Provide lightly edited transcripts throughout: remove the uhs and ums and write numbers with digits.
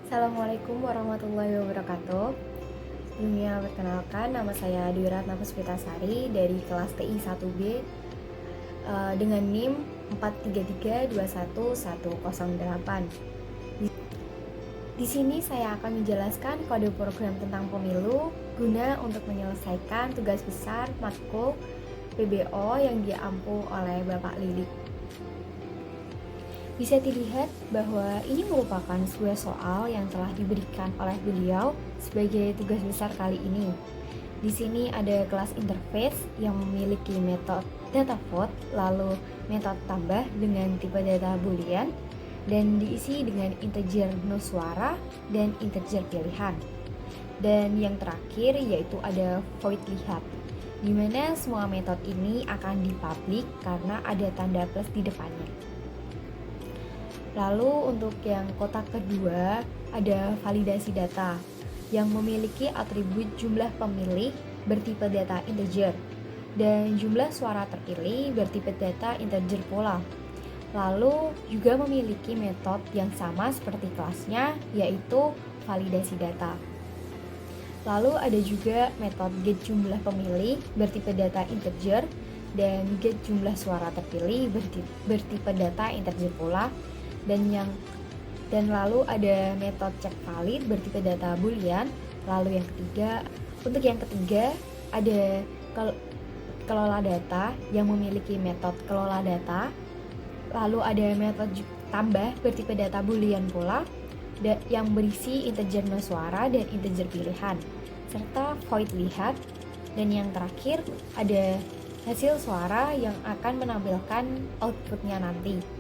Assalamualaikum warahmatullahi wabarakatuh. Sebelumnya perkenalkan, nama saya Dwi Ratna Puspitasari dari kelas TI 1B dengan NIM 433211108. Di sini saya akan menjelaskan kode program tentang pemilu guna untuk menyelesaikan tugas besar matkul PBO yang diampu oleh Bapak Lilik. Bisa dilihat bahwa ini merupakan sebuah soal yang telah diberikan oleh beliau sebagai tugas besar kali ini. Di sini ada kelas interface yang memiliki metode data vote, lalu metode tambah dengan tipe data boolean, dan diisi dengan integer no suara dan integer pilihan. Dan yang terakhir yaitu ada void lihat, di mana semua metode ini akan dipublik karena ada tanda plus di depannya. Lalu untuk yang kotak kedua ada validasi data yang memiliki atribut jumlah pemilih bertipe data integer dan jumlah suara terpilih bertipe data integer pula. Lalu juga memiliki metode yang sama seperti kelasnya, yaitu validasi data. Lalu ada juga metode get jumlah pemilih bertipe data integer dan get jumlah suara terpilih bertipe data integer pula. Dan lalu ada metode cek valid bertipe data boolean. Lalu untuk yang ketiga ada kelola data yang memiliki metode kelola data. Lalu ada metode tambah bertipe data boolean pula yang berisi integer no suara dan integer pilihan, serta void lihat. Dan yang terakhir ada hasil suara yang akan menampilkan outputnya nanti.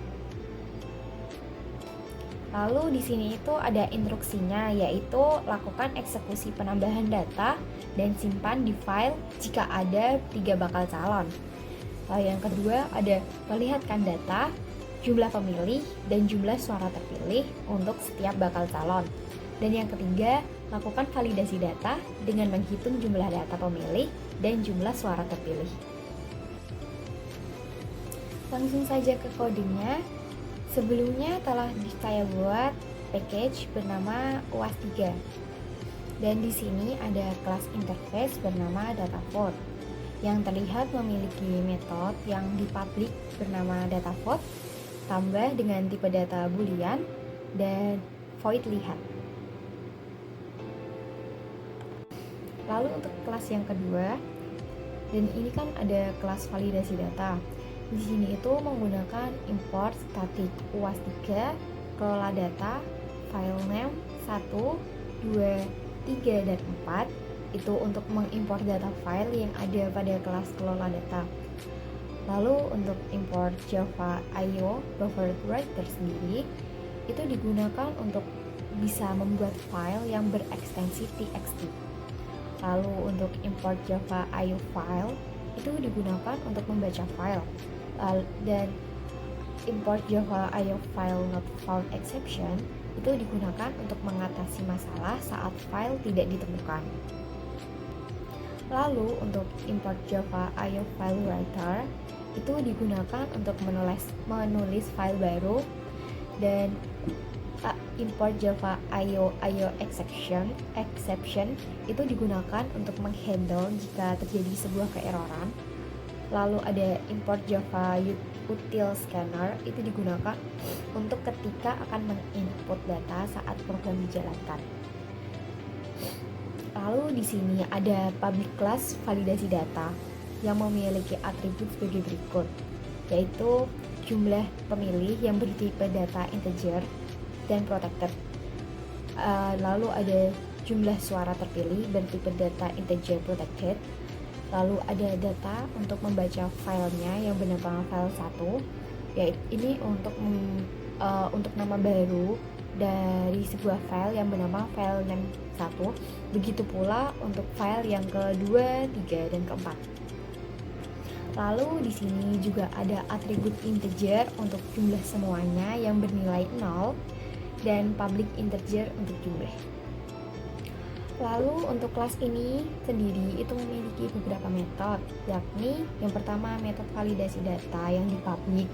Lalu di sini itu ada instruksinya, yaitu lakukan eksekusi penambahan data dan simpan di file jika ada 3 bakal calon. Lalu yang kedua ada melihatkan data, jumlah pemilih, dan jumlah suara terpilih untuk setiap bakal calon. Dan yang ketiga, lakukan validasi data dengan menghitung jumlah data pemilih dan jumlah suara terpilih. Langsung saja ke kodenya. Sebelumnya telah saya buat package bernama UAS3. Dan di sini ada kelas interface bernama data vote yang terlihat memiliki metode yang dipublik bernama data vote, tambah dengan tipe data boolean, dan void lihat. Lalu untuk kelas yang kedua, dan ini kan ada kelas validasi data. Di sini itu menggunakan import static UAS3, kelola data, file name 1, 2, 3, dan 4 itu untuk mengimport data file yang ada pada kelas kelola data. Lalu untuk import Java IO buffer writer sendiri itu digunakan untuk bisa membuat file yang berekstensi txt. Lalu untuk import Java IO file itu digunakan untuk membaca file. Dan import Java IO file not found exception itu digunakan untuk mengatasi masalah saat file tidak ditemukan. Lalu untuk import Java IO file writer itu digunakan untuk menulis file baru. Dan import Java IO exception itu digunakan untuk menghandle jika terjadi sebuah keeroran. Lalu ada import Java util scanner itu digunakan untuk ketika akan menginput data saat program dijalankan. Lalu di sini ada public class validasi data yang memiliki atribut sebagai berikut, yaitu jumlah pemilih yang bertipe data integer dan protected. Lalu ada jumlah suara terpilih bertipe data integer protected. Lalu ada data untuk membaca filenya yang bernama file 1, yaitu ini untuk nama baru dari sebuah file yang bernama file name 1. Begitu pula untuk file yang kedua, 3, dan keempat. Lalu di sini juga ada atribut integer untuk jumlah semuanya yang bernilai 0 dan public integer untuk jumlah. Lalu untuk kelas ini sendiri itu memiliki beberapa metode, yakni yang pertama metode validasi data yang dipublik.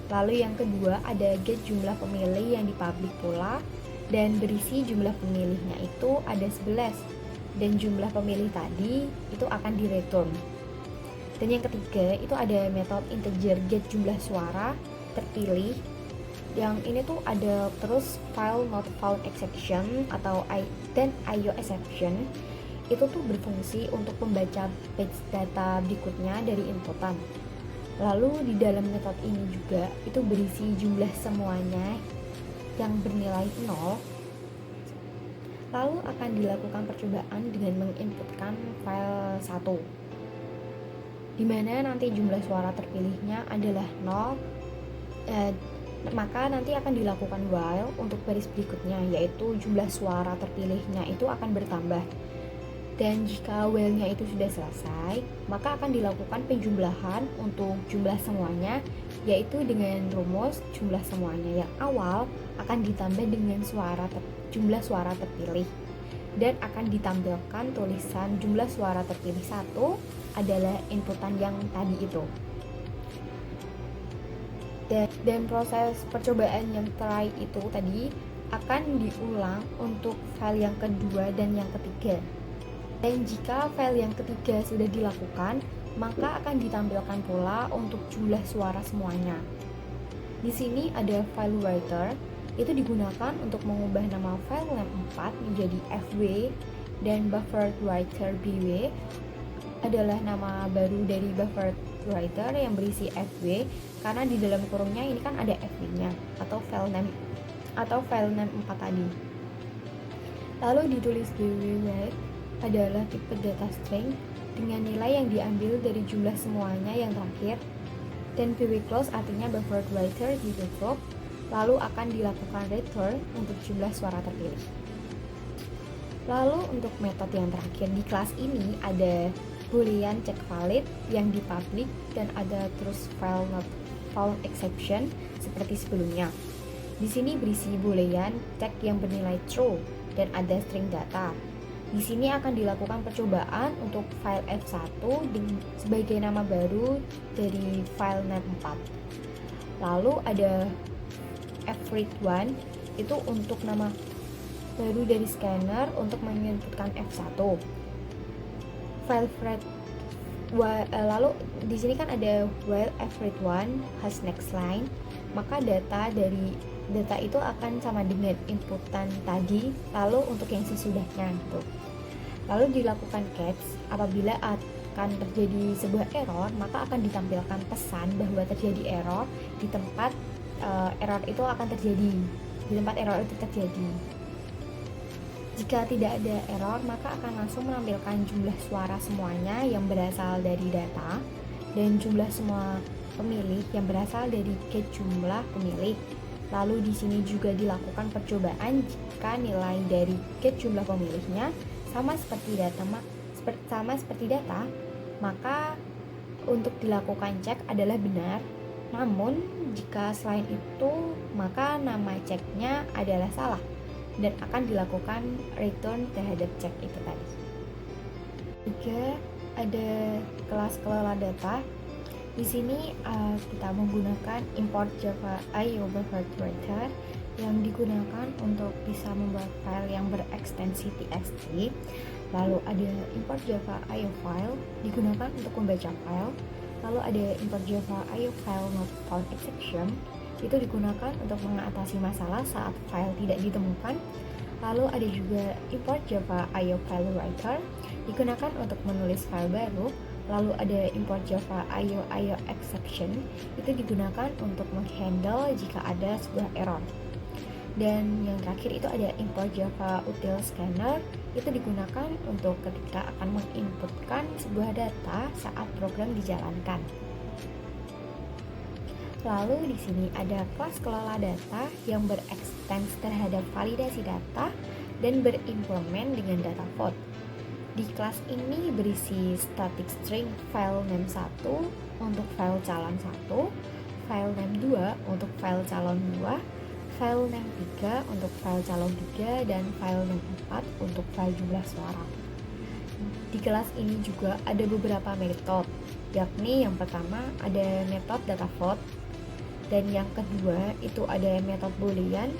Lalu yang kedua ada get jumlah pemilih yang dipublik pula. dan berisi jumlah pemilihnya itu ada 11, dan jumlah pemilih tadi itu akan direturn. Dan yang ketiga itu ada metode integer get jumlah suara terpilih. Yang ini tuh ada terus file not found exception atau dan IO exception. Itu tuh berfungsi untuk membaca batch data berikutnya dari inputan. Lalu di dalam metode ini juga itu berisi jumlah semuanya yang bernilai 0. Lalu akan dilakukan percobaan dengan menginputkan file 1, di mana nanti jumlah suara terpilihnya adalah 0. Maka nanti akan dilakukan while untuk baris berikutnya, yaitu jumlah suara terpilihnya itu akan bertambah. Dan jika while-nya itu sudah selesai, maka akan dilakukan penjumlahan untuk jumlah semuanya, yaitu dengan rumus jumlah semuanya yang awal akan ditambah dengan jumlah suara terpilih, dan akan ditampilkan tulisan jumlah suara terpilih 1 adalah inputan yang tadi itu. Dan proses percobaan yang try itu tadi akan diulang untuk file yang kedua dan yang ketiga. Dan jika file yang ketiga sudah dilakukan, maka akan ditampilkan pula untuk jumlah suara semuanya. Di sini ada file writer, itu digunakan untuk mengubah nama file name 4 menjadi fw, dan buffer writer bw adalah nama baru dari buffer writer yang berisi fw, karena di dalam kurungnya ini kan ada fw-nya atau file name 4 tadi. Lalu ditulis bw write adalah tipe data string dengan nilai yang diambil dari jumlah semuanya yang terakhir, dan bw close artinya buffer writer ditutup. Lalu akan dilakukan return untuk jumlah suara terpilih. Lalu untuk metode yang terakhir di kelas ini ada boolean check valid yang dipublish, dan ada terus file not found exception seperti sebelumnya. Di sini berisi boolean check yang bernilai true dan ada string data. Di sini akan dilakukan percobaan untuk file f1 sebagai nama baru dari file name 4. Lalu ada fread1 itu untuk nama baru dari scanner untuk menginputkan F1. File thread lalu di sini kan ada while fread1 has next line, maka data itu akan sama dengan inputan tadi, lalu untuk yang sesudahnya gitu. Lalu dilakukan catch apabila akan terjadi sebuah error, maka akan ditampilkan pesan bahwa terjadi error di tempat error itu terjadi. Jika tidak ada error, maka akan langsung menampilkan jumlah suara semuanya yang berasal dari data dan jumlah semua pemilih yang berasal dari get jumlah pemilih. Lalu di sini juga dilakukan percobaan jika nilai dari get jumlah pemilihnya sama seperti data, maka untuk dilakukan cek adalah benar. Namun, jika selain itu, maka nama ceknya adalah salah dan akan dilakukan return terhadap cek itu tadi. Juga ada kelas kelola data. Di sini kita menggunakan import Java IO buffer writer yang digunakan untuk bisa membuat file yang berekstensi txt. Lalu ada import Java IO file digunakan untuk membaca file. Lalu ada import Java IO file not found exception, itu digunakan untuk mengatasi masalah saat file tidak ditemukan. Lalu ada juga import Java IO file writer, digunakan untuk menulis file baru. Lalu ada import Java IO exception, itu digunakan untuk menghandle jika ada sebuah error. Dan yang terakhir itu ada import Java util scanner, itu digunakan untuk ketika akan menginputkan sebuah data saat program dijalankan. Lalu di sini ada kelas kelola data yang berekstens terhadap validasi data dan berimplement dengan data vote. Di kelas ini berisi static string file name 1 untuk file calon 1, file name 2 untuk file calon 2, file name 3 untuk file calon 3, dan file name 4 untuk file jumlah suara. Di kelas ini juga ada beberapa metode, yakni yang pertama ada metode data vote, dan yang kedua itu ada metode boolean,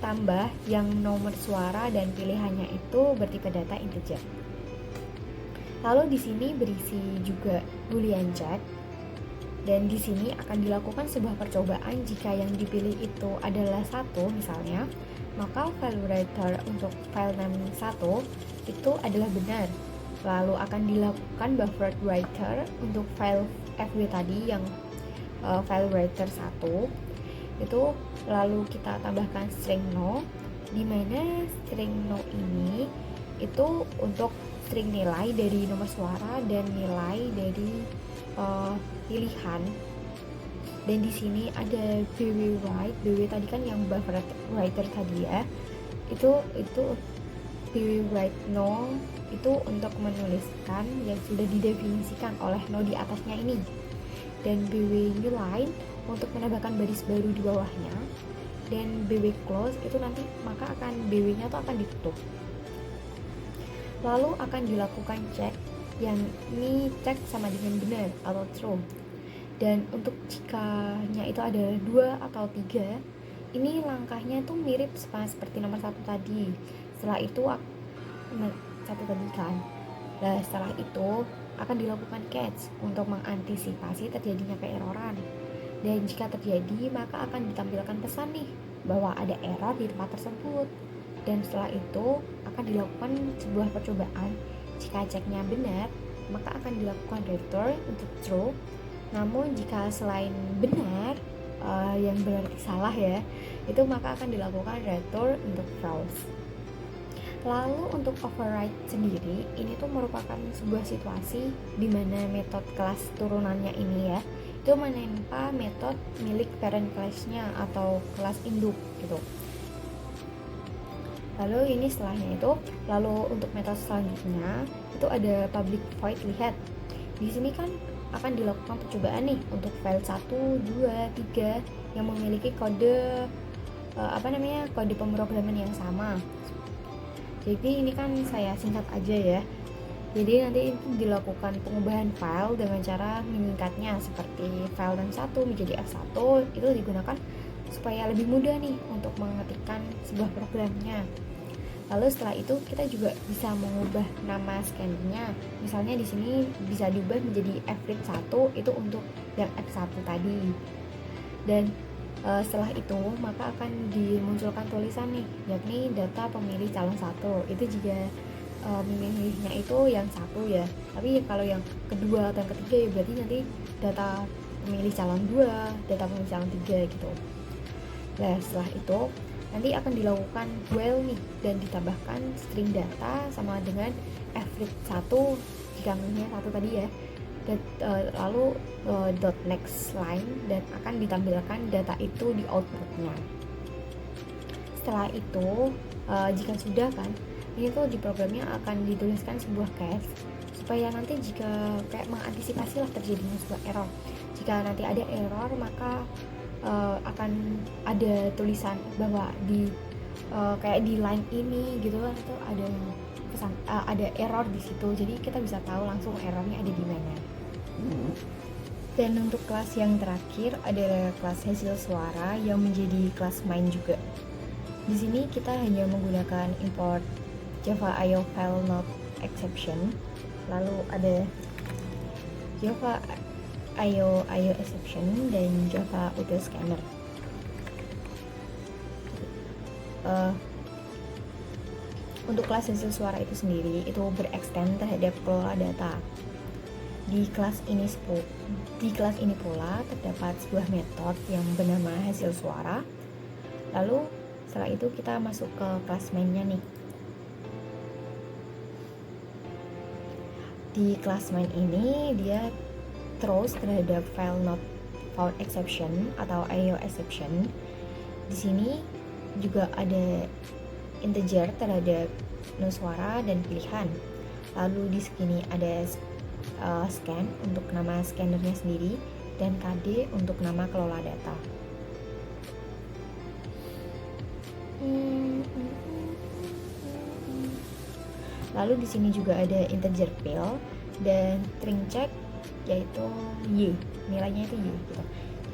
tambah yang nomor suara dan pilihannya itu bertipe data integer. Lalu di sini berisi juga boolean check, dan di sini akan dilakukan sebuah percobaan jika yang dipilih itu adalah 1 misalnya, maka file writer untuk file name 1 itu adalah benar. Lalu akan dilakukan buffer writer untuk file fw tadi yang file writer 1 itu, lalu kita tambahkan string no, di mana string no ini itu untuk string nilai dari nomor suara dan nilai dari pilihan. Dan di sini ada bw write, bw tadi kan yang buffer writer tadi ya, itu bw write no itu untuk menuliskan yang sudah didefinisikan oleh no di atasnya ini, dan bw new line untuk menambahkan baris baru di bawahnya, dan bw close itu nanti maka akan bw nya tuh akan ditutup. Lalu akan dilakukan cek, yang ini cek sama dengan benar atau true. Dan untuk jikanya itu ada 2 atau 3, ini langkahnya tuh mirip seperti nomor 1 tadi. Setelah itu satu tadi kan. Nah, setelah itu akan dilakukan catch untuk mengantisipasi terjadinya keeroran. Dan jika terjadi, maka akan ditampilkan pesan nih bahwa ada error di tempat tersebut. Dan setelah itu akan dilakukan sebuah percobaan. Jika ceknya benar, maka akan dilakukan return untuk true. Namun jika selain benar, yang berarti salah ya, itu maka akan dilakukan return untuk false. Lalu untuk override sendiri, ini tuh merupakan sebuah situasi di mana metode kelas turunannya ini ya, itu menempa metode milik parent class-nya atau kelas induk gitu. Lalu ini setelahnya itu, lalu untuk metode selanjutnya itu ada public void lihat. Di sini kan akan dilakukan percobaan nih untuk file 1, 2, 3 yang memiliki kode kode pemrograman yang sama. Jadi ini kan saya singkat aja ya. Jadi nanti itu dilakukan pengubahan file dengan cara menyingkatnya, seperti file name 1 menjadi F1 itu digunakan supaya lebih mudah nih untuk mengetikkan sebuah programnya. Lalu setelah itu kita juga bisa mengubah nama scannernya. Misalnya di sini bisa diubah menjadi fread 1 itu untuk yang F1 tadi. Dan setelah itu maka akan dimunculkan tulisan nih, yakni data pemilih calon 1. Itu jika memilihnya itu yang 1 ya. Tapi kalau yang kedua atau yang ketiga ya berarti nanti data pemilih calon 2, data pemilih calon 3 gitu. Nah, setelah itu nanti akan dilakukan while nih dan ditambahkan string data sama dengan fread 1 jika milihnya 1 tadi ya. Dan, lalu dot next line dan akan ditampilkan data itu di outputnya. Setelah itu jika sudah kan, ini tuh di programnya akan dituliskan sebuah case supaya nanti jika kayak mengantisipasi lah terjadinya sebuah error. Jika nanti ada error maka akan ada tulisan bahwa di kayak di line ini gitu kan, itu ada pesan ada error di situ, jadi kita bisa tahu langsung errornya ada di mana. Dan untuk kelas yang terakhir adalah kelas hasil suara yang menjadi kelas main juga. Di sini kita hanya menggunakan import Java IO file not exception, lalu ada Java IO exception dan Java auto scanner. Untuk kelas hasil suara itu sendiri itu berextend terhadap kelola data. Di kelas ini pula terdapat sebuah metode yang bernama hasil suara. Lalu setelah itu kita masuk ke kelas mainnya nih. Di kelas main ini dia throws terhadap file not found exception atau IO exception. Di sini juga ada integer terhadap no suara dan pilihan. Lalu di sini ada scan untuk nama scannernya sendiri dan KD untuk nama kelola data. Lalu di sini juga ada integer fill dan string check, yaitu y, nilainya itu y gitu.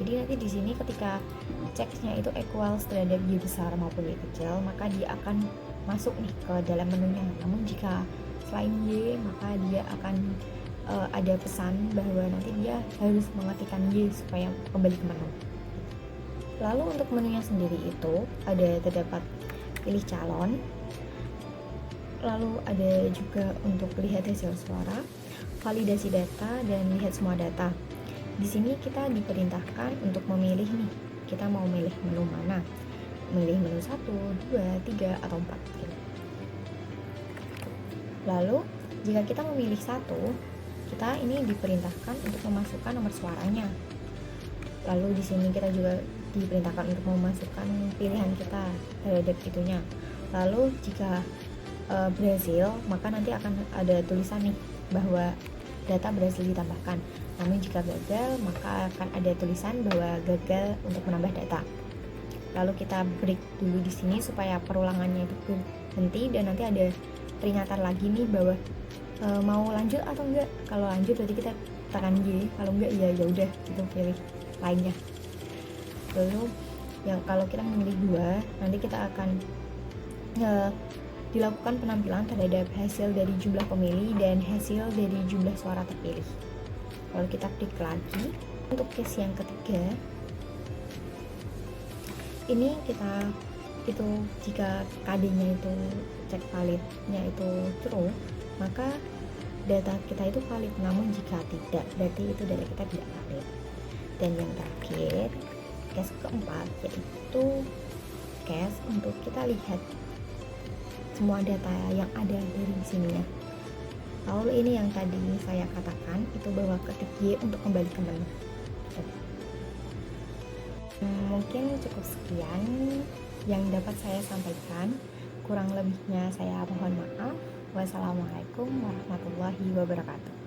Jadi nanti di sini ketika checksnya itu equals terhadap Y besar maupun Y kecil, maka dia akan masuk nih ke dalam menunya. Namun jika selain Y, maka dia akan ada pesan bahwa nanti dia harus mengetikkan Y supaya kembali ke menu. Lalu untuk menunya sendiri itu terdapat pilih calon, lalu ada juga untuk lihat hasil suara, validasi data, dan lihat semua data. Di sini kita diperintahkan untuk memilih nih, kita mau milih menu mana, memilih menu 1, 2, 3, atau 4 gitu. Lalu jika kita memilih 1, kita ini diperintahkan untuk memasukkan nomor suaranya. Lalu di sini kita juga diperintahkan untuk memasukkan pilihan kita terhadap itunya. Lalu jika berhasil, maka nanti akan ada tulisan nih bahwa data berhasil ditambahkan. Namun jika gagal, maka akan ada tulisan bahwa gagal untuk menambah data. Lalu kita break dulu di sini supaya perulangannya itu berhenti, dan nanti ada peringatan lagi nih bahwa mau lanjut atau enggak. Kalau lanjut berarti kita tekan Y, kalau enggak ya udah gitu, pilih lainnya. Lalu yang kalau kita memilih 2, nanti kita akan dilakukan penampilan terhadap hasil dari jumlah pemilih dan hasil dari jumlah suara terpilih. Lalu kita klik lagi. Untuk case yang ketiga, ini kita itu jika KD-nya itu cek validnya itu true, maka data kita itu valid. Namun jika tidak, berarti itu data kita tidak valid. Dan yang terakhir, case keempat, yaitu case untuk kita lihat semua data yang ada dari sininya. Lalu ini yang tadi saya katakan itu bahwa ketik Y untuk kembali ke menu. Mungkin cukup sekian yang dapat saya sampaikan. Kurang lebihnya saya mohon maaf. Wassalamualaikum warahmatullahi wabarakatuh.